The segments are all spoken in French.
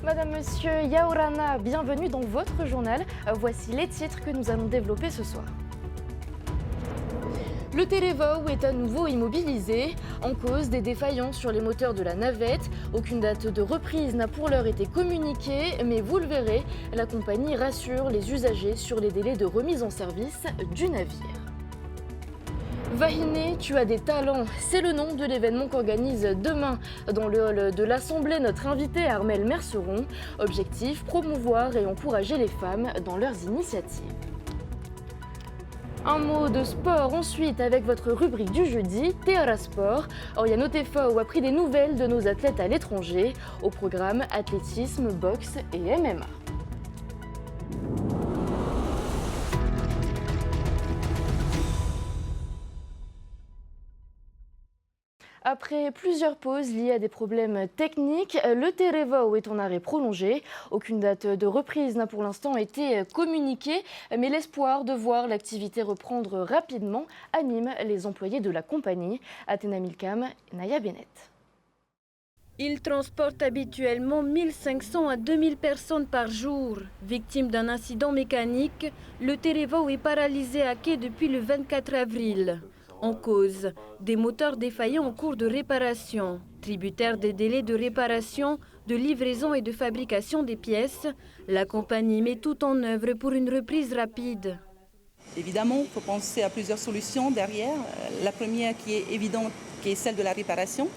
Madame, Monsieur Yaorana, bienvenue dans votre journal. Voici les titres que nous allons développer ce soir. Le Télévao est à nouveau immobilisé, en cause des défaillances sur les moteurs de la navette. Aucune date de reprise n'a pour l'heure été communiquée, mais vous le verrez, la compagnie rassure les usagers sur les délais de remise en service du navire. Vahine, tu as des talents, c'est le nom de l'événement qu'organise demain dans le hall de l'Assemblée notre invité Armelle Merceron. Objectif, promouvoir et encourager les femmes dans leurs initiatives. Un mot de sport ensuite avec votre rubrique du jeudi, Théara Sport. Oriane Otefao a pris des nouvelles de nos athlètes à l'étranger. Au programme athlétisme, boxe et MMA. Après plusieurs pauses liées à des problèmes techniques, le Télévao est en arrêt prolongé. Aucune date de reprise n'a pour l'instant été communiquée, mais l'espoir de voir l'activité reprendre rapidement anime les employés de la compagnie. Athéna Milcam, Naya Bennett. Il transporte habituellement 1500 à 2000 personnes par jour. Victime d'un incident mécanique, le Télévao est paralysé à quai depuis le 24 avril. En cause, des moteurs défaillants en cours de réparation. Tributaire des délais de réparation, de livraison et de fabrication des pièces, la compagnie met tout en œuvre pour une reprise rapide. Évidemment, il faut penser à plusieurs solutions derrière. La première qui est évidente, qui est celle de la réparation.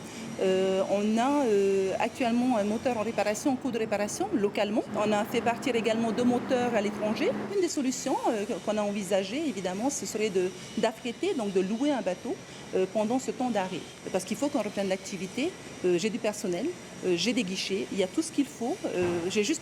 On a actuellement un moteur en réparation, en cours de réparation, localement. On a fait partir également 2 moteurs à l'étranger. Une des solutions qu'on a envisagées, évidemment, ce serait d'affréter, donc de louer un bateau pendant ce temps d'arrêt. Parce qu'il faut qu'on reprenne l'activité. J'ai du personnel, j'ai des guichets, il y a tout ce qu'il faut. J'ai juste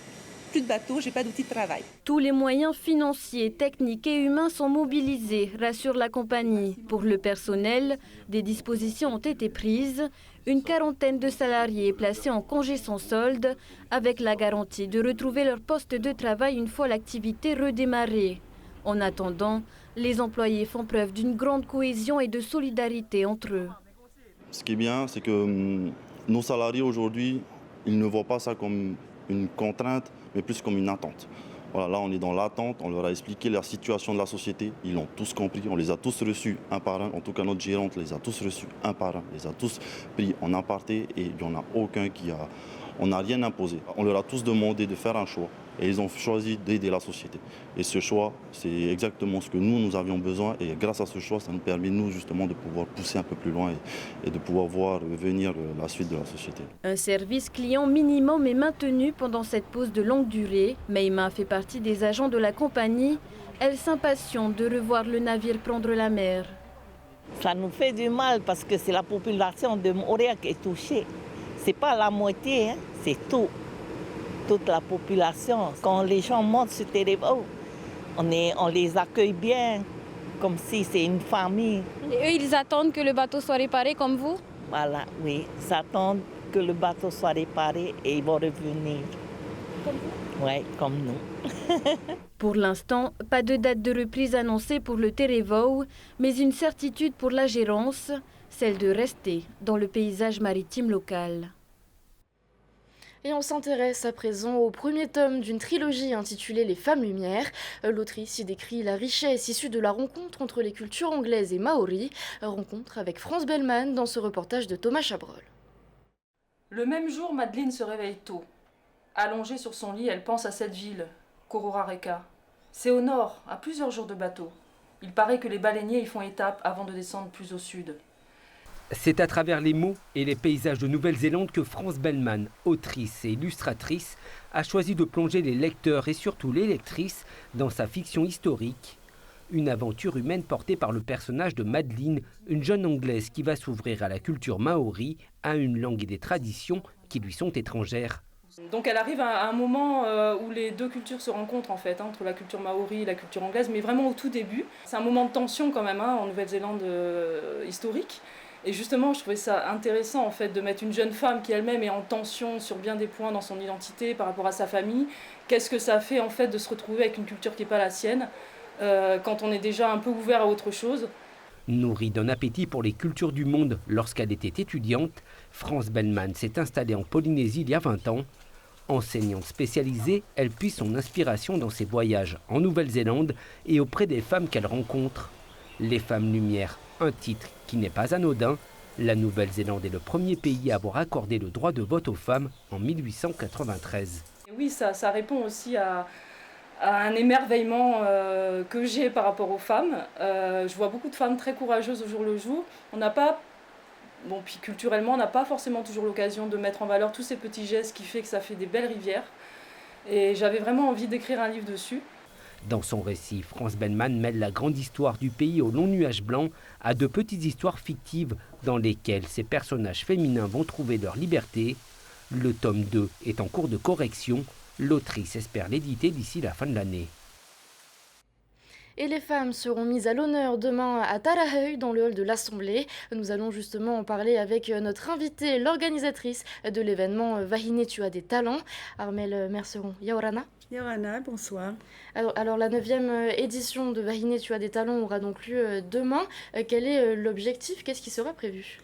plus de bateau, j'ai pas d'outils de travail. Tous les moyens financiers, techniques et humains sont mobilisés, rassure la compagnie. Pour le personnel, des dispositions ont été prises. Une quarantaine de salariés placés en congé sans solde, avec la garantie de retrouver leur poste de travail une fois l'activité redémarrée. En attendant, les employés font preuve d'une grande cohésion et de solidarité entre eux. Ce qui est bien, c'est que nos salariés aujourd'hui, ils ne voient pas ça comme une contrainte, mais plus comme une attente. Voilà, là, on est dans l'attente, on leur a expliqué la situation de la société, ils l'ont tous compris, on les a tous reçus un par un, en tout cas notre gérante les a tous reçus un par un, les a tous pris en aparté et il n'y en a aucun qui a... On n'a rien imposé, on leur a tous demandé de faire un choix et ils ont choisi d'aider la société. Et ce choix, c'est exactement ce que nous avions besoin et grâce à ce choix, ça nous permet nous justement de pouvoir pousser un peu plus loin et de pouvoir voir venir la suite de la société. Un service client minimum est maintenu pendant cette pause de longue durée. Meima fait partie des agents de la compagnie. Elle s'impatiente de revoir le navire prendre la mer. Ça nous fait du mal parce que c'est la population de Moorea qui est touchée. C'est pas la moitié, hein, c'est tout. Toute la population. Quand les gens montent sur Télévao, on les accueille bien, comme si c'est une famille. Et eux, ils attendent que le bateau soit réparé comme vous? Voilà, oui, ils attendent que le bateau soit réparé et ils vont revenir. Comme vous? Oui, comme nous. Pour l'instant, pas de date de reprise annoncée pour le Télévao, mais une certitude pour la gérance, celle de rester dans le paysage maritime local. Et on s'intéresse à présent au premier tome d'une trilogie intitulée Les Femmes Lumières. L'autrice y décrit la richesse issue de la rencontre entre les cultures anglaises et maoris. Rencontre avec France Bellman dans ce reportage de Thomas Chabrol. Le même jour, Madeleine se réveille tôt. Allongée sur son lit, elle pense à cette ville, Kororareka. C'est au nord, à plusieurs jours de bateau. Il paraît que les baleiniers y font étape avant de descendre plus au sud. C'est à travers les mots et les paysages de Nouvelle-Zélande que France Bellman, autrice et illustratrice, a choisi de plonger les lecteurs et surtout les lectrices dans sa fiction historique. Une aventure humaine portée par le personnage de Madeleine, une jeune Anglaise qui va s'ouvrir à la culture maori, à une langue et des traditions qui lui sont étrangères. Donc elle arrive à un moment où les deux cultures se rencontrent en fait, entre la culture maori et la culture anglaise, mais vraiment au tout début. C'est un moment de tension quand même en Nouvelle-Zélande historique. Et justement, je trouvais ça intéressant en fait de mettre une jeune femme qui elle-même est en tension sur bien des points dans son identité par rapport à sa famille. Qu'est-ce que ça fait en fait de se retrouver avec une culture qui n'est pas la sienne quand on est déjà un peu ouvert à autre chose. Nourrie d'un appétit pour les cultures du monde lorsqu'elle était étudiante, France Bellman s'est installée en Polynésie il y a 20 ans. Enseignante spécialisée, elle puise son inspiration dans ses voyages en Nouvelle-Zélande et auprès des femmes qu'elle rencontre. Les femmes lumière, un titre qui n'est pas anodin. La Nouvelle-Zélande est le premier pays à avoir accordé le droit de vote aux femmes en 1893. Et oui, ça répond aussi à un émerveillement que j'ai par rapport aux femmes. Je vois beaucoup de femmes très courageuses au jour le jour. On n'a pas, puis culturellement, on n'a pas forcément toujours l'occasion de mettre en valeur tous ces petits gestes qui fait que ça fait des belles rivières. Et j'avais vraiment envie d'écrire un livre dessus. Dans son récit, France Bellman mêle la grande histoire du pays au long nuage blanc à de petites histoires fictives dans lesquelles ces personnages féminins vont trouver leur liberté. Le tome 2 est en cours de correction. L'autrice espère l'éditer d'ici la fin de l'année. Et les femmes seront mises à l'honneur demain à Taraheuil, dans le hall de l'Assemblée. Nous allons justement en parler avec notre invitée, l'organisatrice de l'événement Vahine, tu as des talents, Armelle Merceron. Yaorana. Yorana, bonsoir. Alors la 9e édition de Vahine, tu as des talents aura donc lieu demain. Quel est l'objectif? Qu'est-ce qui sera prévu?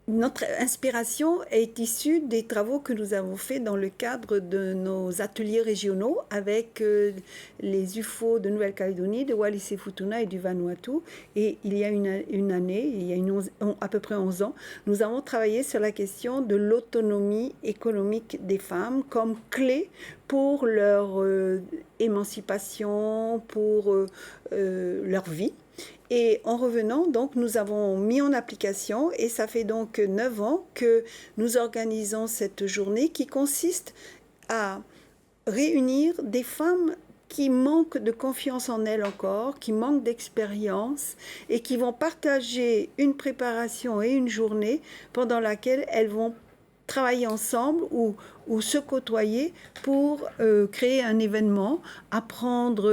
Notre inspiration est issue des travaux que nous avons faits dans le cadre de nos ateliers régionaux avec les UFO de Nouvelle-Calédonie, de Wallis-et-Futuna et du Vanuatu. Et il y a une année, il y a à peu près 11 ans, nous avons travaillé sur la question de l'autonomie économique des femmes comme clé pour leur émancipation, pour leur vie. Et en revenant, donc, nous avons mis en application, et ça fait donc 9 ans que nous organisons cette journée qui consiste à réunir des femmes qui manquent de confiance en elles encore, qui manquent d'expérience et qui vont partager une préparation et une journée pendant laquelle elles vont travailler ensemble ou se côtoyer pour créer un événement, apprendre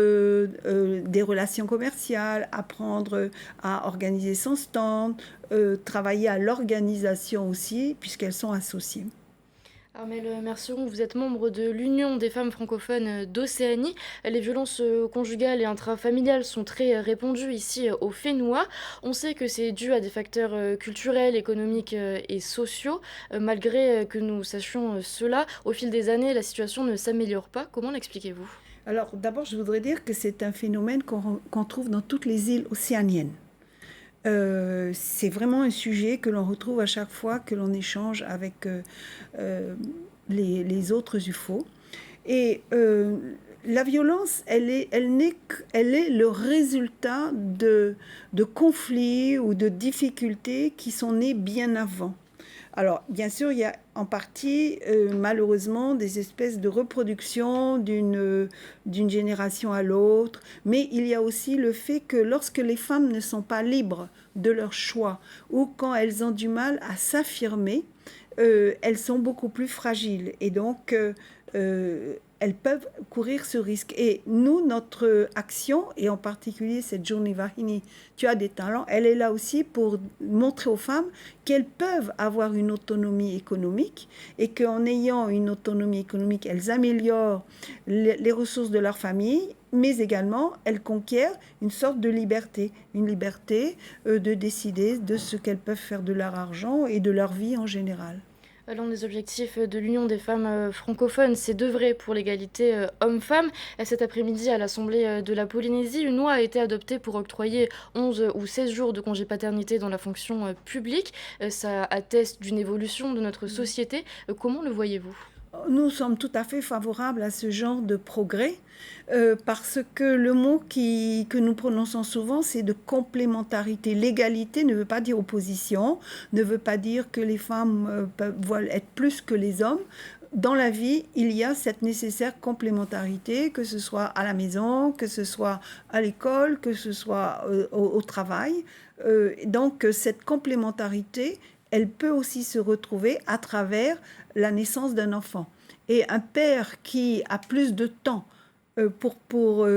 des relations commerciales, apprendre à organiser son stand, travailler à l'organisation aussi, puisqu'elles sont associées. Armelle Merceron, vous êtes membre de l'Union des femmes francophones d'Océanie. Les violences conjugales et intrafamiliales sont très répandues ici au Fénois. On sait que c'est dû à des facteurs culturels, économiques et sociaux. Malgré que nous sachions cela, au fil des années, la situation ne s'améliore pas. Comment l'expliquez-vous? Alors d'abord, je voudrais dire que c'est un phénomène qu'on trouve dans toutes les îles océaniennes. C'est vraiment un sujet que l'on retrouve à chaque fois que l'on échange avec les autres UFO. Et la violence, elle est le résultat de conflits ou de difficultés qui sont nés bien avant. Alors, bien sûr, il y a en partie, malheureusement, des espèces de reproduction d'une génération à l'autre, mais il y a aussi le fait que lorsque les femmes ne sont pas libres de leur choix ou quand elles ont du mal à s'affirmer, elles sont beaucoup plus fragiles et donc elles peuvent courir ce risque. Et nous, notre action, et en particulier cette journée Vahine, tu as des talents, elle est là aussi pour montrer aux femmes qu'elles peuvent avoir une autonomie économique et qu'en ayant une autonomie économique, elles améliorent les ressources de leur famille, mais également elles conquièrent une sorte de liberté, une liberté de décider de ce qu'elles peuvent faire de leur argent et de leur vie en général. L'un des objectifs de l'Union des femmes francophones, c'est d'œuvrer pour l'égalité hommes-femmes. Cet après-midi, à l'Assemblée de la Polynésie, une loi a été adoptée pour octroyer 11 ou 16 jours de congé paternité dans la fonction publique. Ça atteste d'une évolution de notre société. Comment le voyez-vous ? Nous sommes tout à fait favorables à ce genre de progrès parce que le mot que nous prononçons souvent, c'est de complémentarité. L'égalité ne veut pas dire opposition, ne veut pas dire que les femmes veulent être plus que les hommes. Dans la vie, il y a cette nécessaire complémentarité, que ce soit à la maison, que ce soit à l'école, que ce soit au travail. Donc cette complémentarité, elle peut aussi se retrouver à travers la naissance d'un enfant. Et un père qui a plus de temps pour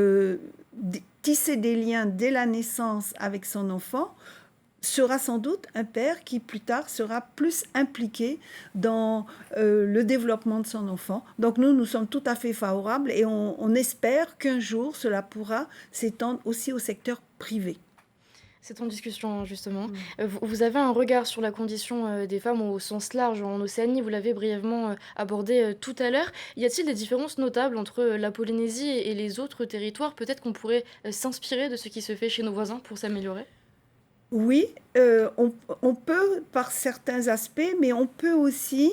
tisser des liens dès la naissance avec son enfant sera sans doute un père qui plus tard sera plus impliqué dans le développement de son enfant. Donc nous sommes tout à fait favorables et on espère qu'un jour cela pourra s'étendre aussi au secteur privé. C'est en discussion justement. Vous avez un regard sur la condition des femmes au sens large en Océanie, vous l'avez brièvement abordé tout à l'heure. Y a-t-il des différences notables entre la Polynésie et les autres territoires? Peut-être qu'on pourrait s'inspirer de ce qui se fait chez nos voisins pour s'améliorer? Oui, on peut par certains aspects, mais on peut aussi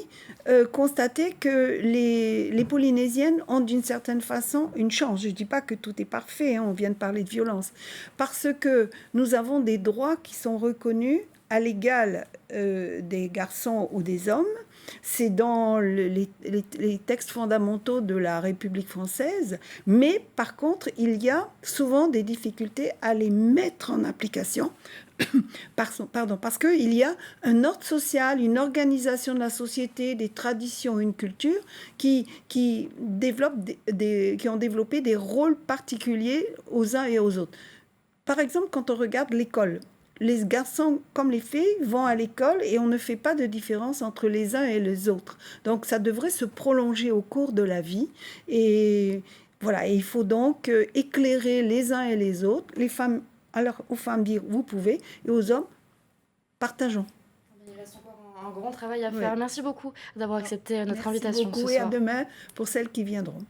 constater que les Polynésiennes ont d'une certaine façon une chance. Je ne dis pas que tout est parfait, hein, on vient de parler de violence, parce que nous avons des droits qui sont reconnus à l'égal des garçons ou des hommes. C'est dans les textes fondamentaux de la République française, mais par contre, il y a souvent des difficultés à les mettre en application. Parce qu'il y a un ordre social, une organisation de la société, des traditions, une culture qui ont développé des rôles particuliers aux uns et aux autres. Par exemple, quand on regarde l'école, les garçons comme les filles vont à l'école et on ne fait pas de différence entre les uns et les autres. Donc ça devrait se prolonger au cours de la vie. Et voilà, et il faut donc éclairer les uns et les autres. Les femmes, alors aux femmes dire vous pouvez, et aux hommes, partageons. Il reste encore un grand travail à faire. Merci beaucoup d'avoir accepté notre invitation Merci beaucoup ce soir. Et à demain pour celles qui viendront.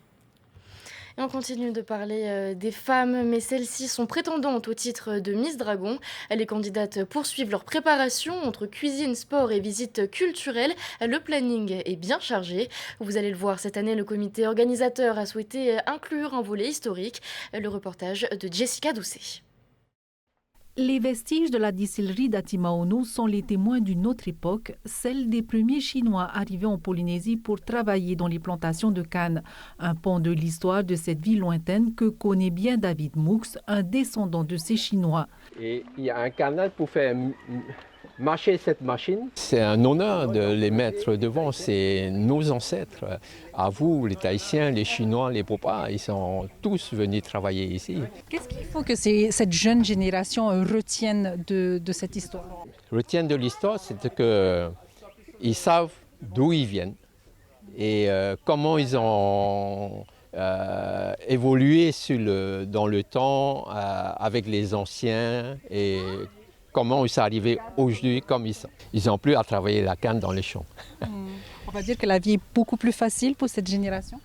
Et on continue de parler des femmes, mais celles-ci sont prétendantes au titre de Miss Dragon. Les candidates poursuivent leur préparation entre cuisine, sport et visites culturelles. Le planning est bien chargé. Vous allez le voir, cette année, le comité organisateur a souhaité inclure un volet historique. Le reportage de Jessica Doucet. Les vestiges de la distillerie d'Atimaono sont les témoins d'une autre époque, celle des premiers Chinois arrivés en Polynésie pour travailler dans les plantations de canne. Un pan de l'histoire de cette ville lointaine que connaît bien David Moux, un descendant de ces Chinois. Et il y a un canal pour faire marcher cette machine. C'est un honneur de les mettre devant, c'est nos ancêtres. À vous, les Tahitiens, les Chinois, les Popas, ils sont tous venus travailler ici. Qu'est-ce qu'il faut que cette jeune génération retienne de cette histoire? Retiennent de l'histoire, c'est qu'ils savent d'où ils viennent et comment ils ont évolué dans le temps avec les anciens et comment ils sont arrivés aujourd'hui comme ils sont. Ils n'ont plus à travailler la canne dans les champs. On va dire que la vie est beaucoup plus facile pour cette génération?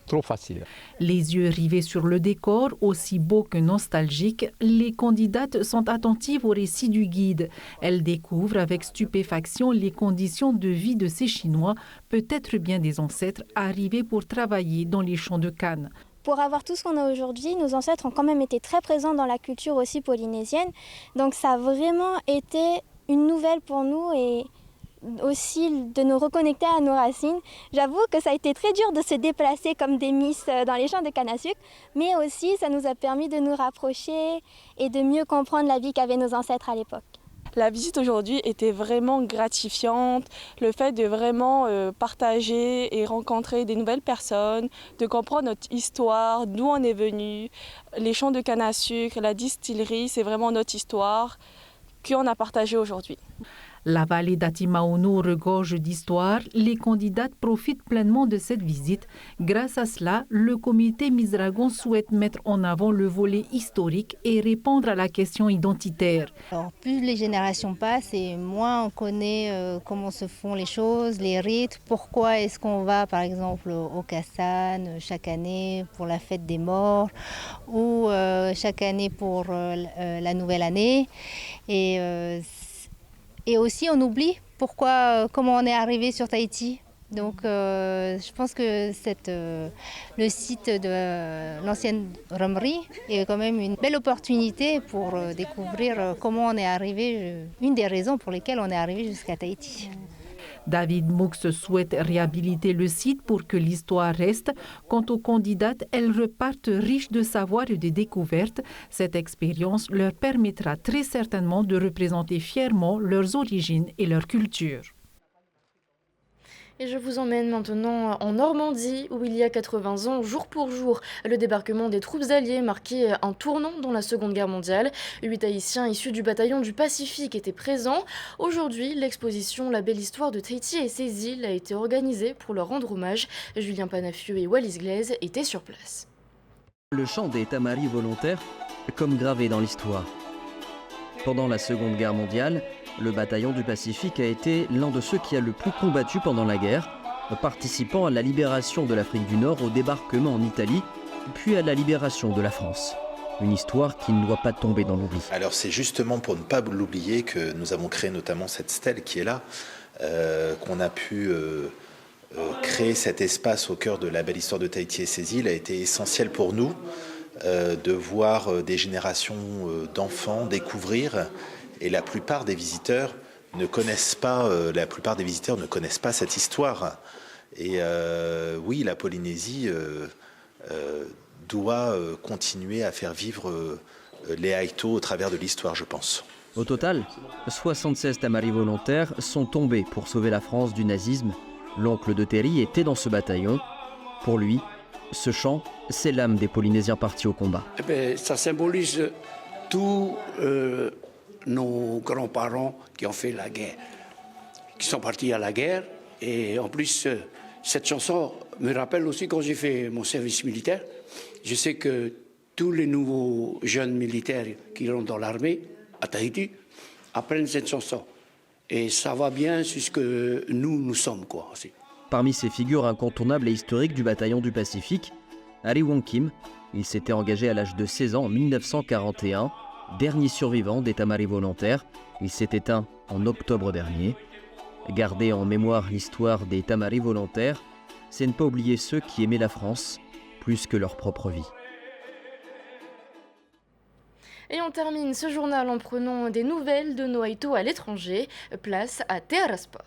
Trop facile. Les yeux rivés sur le décor, aussi beau que nostalgique, les candidates sont attentives au récit du guide. Elles découvrent avec stupéfaction les conditions de vie de ces Chinois, peut-être bien des ancêtres, arrivés pour travailler dans les champs de canne. Pour avoir tout ce qu'on a aujourd'hui, nos ancêtres ont quand même été très présents dans la culture aussi polynésienne. Donc ça a vraiment été une nouvelle pour nous et aussi de nous reconnecter à nos racines. J'avoue que ça a été très dur de se déplacer comme des Miss dans les champs de canne à sucre, mais aussi ça nous a permis de nous rapprocher et de mieux comprendre la vie qu'avaient nos ancêtres à l'époque. La visite aujourd'hui était vraiment gratifiante. Le fait de vraiment partager et rencontrer des nouvelles personnes, de comprendre notre histoire, d'où on est venu, les champs de canne à sucre, la distillerie, c'est vraiment notre histoire qu'on a partagée aujourd'hui. La vallée d'Atimaono regorge d'histoire. Les candidates profitent pleinement de cette visite. Grâce à cela, le comité Miss Dragon souhaite mettre en avant le volet historique et répondre à la question identitaire. Alors, plus les générations passent et moins on connaît comment se font les choses, les rites, pourquoi est-ce qu'on va par exemple au Kassan chaque année pour la fête des morts ou chaque année pour la nouvelle année. Et aussi, on oublie comment on est arrivé sur Tahiti. Donc, je pense que le site de l'ancienne romerie est quand même une belle opportunité pour découvrir comment on est arrivé, une des raisons pour lesquelles on est arrivé jusqu'à Tahiti. David Moux souhaite réhabiliter le site pour que l'histoire reste. Quant aux candidates, elles repartent riches de savoir et de découvertes. Cette expérience leur permettra très certainement de représenter fièrement leurs origines et leur culture. Et je vous emmène maintenant en Normandie, où il y a 80 ans, jour pour jour, le débarquement des troupes alliées marquait un tournant dans la Seconde Guerre mondiale. 8 Haïtiens issus du bataillon du Pacifique étaient présents. Aujourd'hui, l'exposition La belle histoire de Tahiti et ses îles a été organisée pour leur rendre hommage. Julien Panafieux et Wallis Glaise étaient sur place. Le chant des Tamaris volontaires, comme gravé dans l'histoire. Pendant la Seconde Guerre mondiale, le bataillon du Pacifique a été l'un de ceux qui a le plus combattu pendant la guerre, participant à la libération de l'Afrique du Nord, au débarquement en Italie, puis à la libération de la France. Une histoire qui ne doit pas tomber dans l'oubli. Alors c'est justement pour ne pas l'oublier que nous avons créé notamment cette stèle qui est là, qu'on a pu créer cet espace au cœur de la belle histoire de Tahiti et ses îles a été essentiel pour nous de voir des générations d'enfants découvrir, et la plupart des visiteurs ne connaissent pas cette histoire. Et oui, la Polynésie doit continuer à faire vivre les Aito au travers de l'histoire, je pense. Au total, 76 tamaris volontaires sont tombés pour sauver la France du nazisme. L'oncle de Terry était dans ce bataillon. Pour lui, ce chant, c'est l'âme des Polynésiens partis au combat. Ça symbolise tous nos grands-parents qui ont fait la guerre, qui sont partis à la guerre. Et en plus, cette chanson me rappelle aussi quand j'ai fait mon service militaire. Je sais que tous les nouveaux jeunes militaires qui rentrent dans l'armée à Tahiti apprennent cette chanson. Et ça va bien sur ce que nous sommes, quoi, aussi. Parmi ces figures incontournables et historiques du bataillon du Pacifique, Harry Wong Kim, il s'était engagé à l'âge de 16 ans en 1941, dernier survivant des tamaris volontaires. Il s'est éteint en octobre dernier. Garder en mémoire l'histoire des tamaris volontaires, c'est ne pas oublier ceux qui aimaient la France plus que leur propre vie. Et on termine ce journal en prenant des nouvelles de nos Aito à l'étranger. Place à Terra Sport.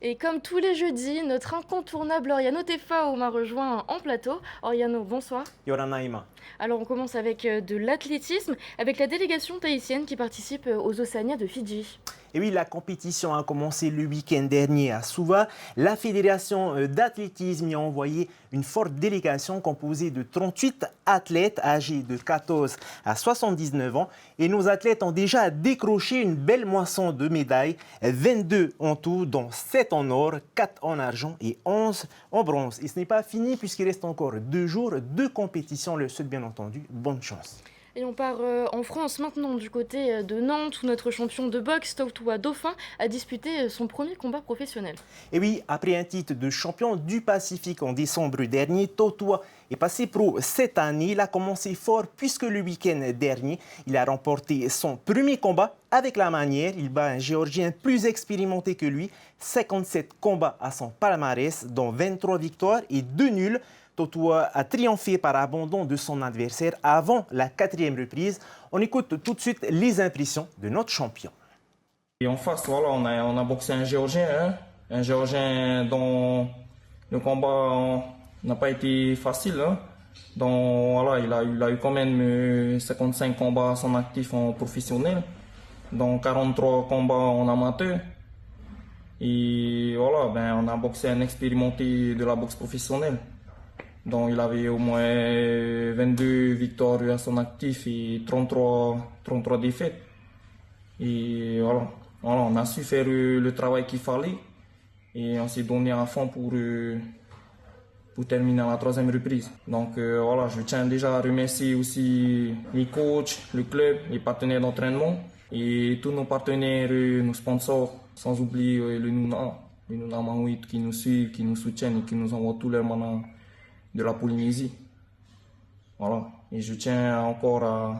Et comme tous les jeudis, notre incontournable Oriano Tefao m'a rejoint en plateau. Oriano, bonsoir. Yoranaima. Alors on commence avec de l'athlétisme, avec la délégation tahitienne qui participe aux Océanias de Fidji. Et oui, la compétition a commencé le week-end dernier à Suva. La fédération d'athlétisme y a envoyé une forte délégation composée de 38 athlètes âgés de 14 à 79 ans. Et nos athlètes ont déjà décroché une belle moisson de médailles, 22 en tout, dont 7 en or, 4 en argent et 11 en bronze. Et ce n'est pas fini puisqu'il reste encore 2 jours de compétition. Le Sud, bien entendu, bonne chance. Et on part en France maintenant du côté de Nantes où notre champion de boxe, Tautua Dauphin, a disputé son premier combat professionnel. Et oui, après un titre de champion du Pacifique en décembre dernier, Tautua est passé pro cette année. Il a commencé fort puisque le week-end dernier, il a remporté son premier combat avec la manière. Il bat un Géorgien plus expérimenté que lui. 57 combats à son palmarès, dont 23 victoires et 2 nuls. Tautua a triomphé par abandon de son adversaire avant la 4e reprise. On écoute tout de suite les impressions de notre champion. Et en face, voilà, on a boxé un Géorgien, un Géorgien dont le combat n'a pas été facile. Donc voilà, il a eu quand même 55 combats à son actif en professionnel, dont 43 combats en amateur. Et voilà, on a boxé un expérimenté de la boxe professionnelle. Donc il avait au moins 22 victoires à son actif et 33 défaites. Et voilà, on a su faire le travail qu'il fallait et on s'est donné à fond pour terminer la 3e reprise. Donc voilà, je tiens déjà à remercier aussi les coachs, le club, les partenaires d'entraînement et tous nos partenaires, nos sponsors, sans oublier le Nuna Maui qui nous suivent, qui nous soutiennent et qui nous envoient tous les manants de la Polynésie. Voilà. Et je tiens encore à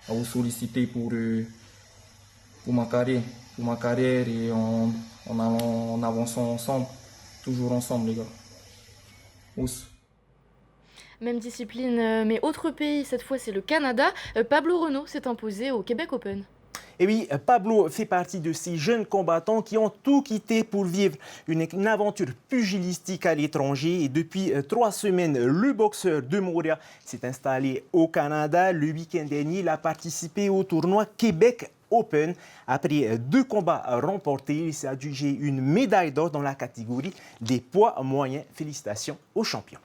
vous solliciter pour ma carrière et en avançant ensemble, toujours ensemble les gars. Ous. Même discipline, mais autre pays, cette fois c'est le Canada. Pablo Renaud s'est imposé au Québec Open. Et oui, Pablo fait partie de ces jeunes combattants qui ont tout quitté pour vivre une aventure pugilistique à l'étranger. Et depuis 3 semaines, le boxeur de Montréal s'est installé au Canada. Le week-end dernier, il a participé au tournoi Québec Open. Après 2 combats remportés, il s'est adjugé une médaille d'or dans la catégorie des poids moyens. Félicitations aux champions.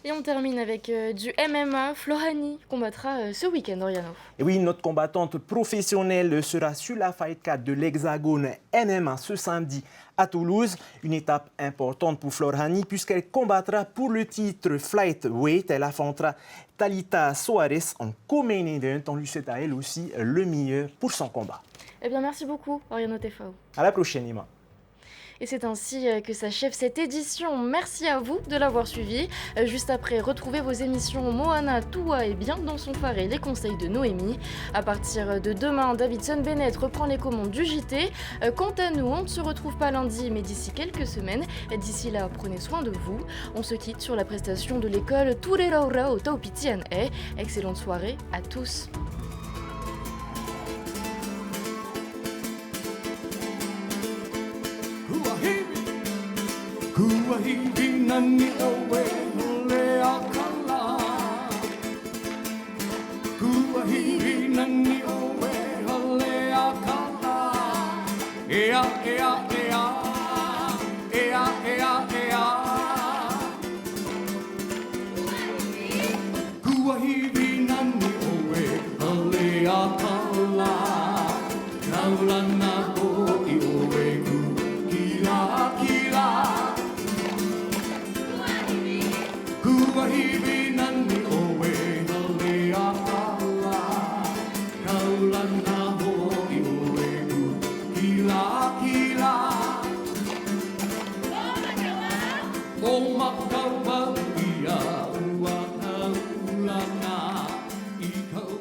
Et on termine avec du MMA. Florani combattra ce week-end, Oriano. Et oui, notre combattante professionnelle sera sur la fight card de l'Hexagone MMA ce samedi à Toulouse. Une étape importante pour Flor Hani puisqu'elle combattra pour le titre Flyweight. Elle affrontera Talita Soares en co-main event. On lui souhaite à elle aussi le meilleur pour son combat. Eh bien, merci beaucoup, Oriano Tefao. À la prochaine, Ima. Et c'est ainsi que s'achève cette édition. Merci à vous de l'avoir suivi. Juste après, retrouvez vos émissions Moana, Toua et Bien dans son phare et les conseils de Noémie. À partir de demain, Davidson Bennett reprend les commandes du JT. Quant à nous, on ne se retrouve pas lundi, mais d'ici quelques semaines. D'ici là, prenez soin de vous. On se quitte sur la prestation de l'école Tureraura au Taupitian Hay. Excellente soirée à tous. Kuahivi nani owe ole akala. Kuahivi nani owe ole akala. Ea ea ea, ea ea ea. Kuahivi nani owe ole akala. Kaulana ho I owe ku kila kila. Kuahivi nani owe ole akala. Kaulana ho'i owe ku kila kila.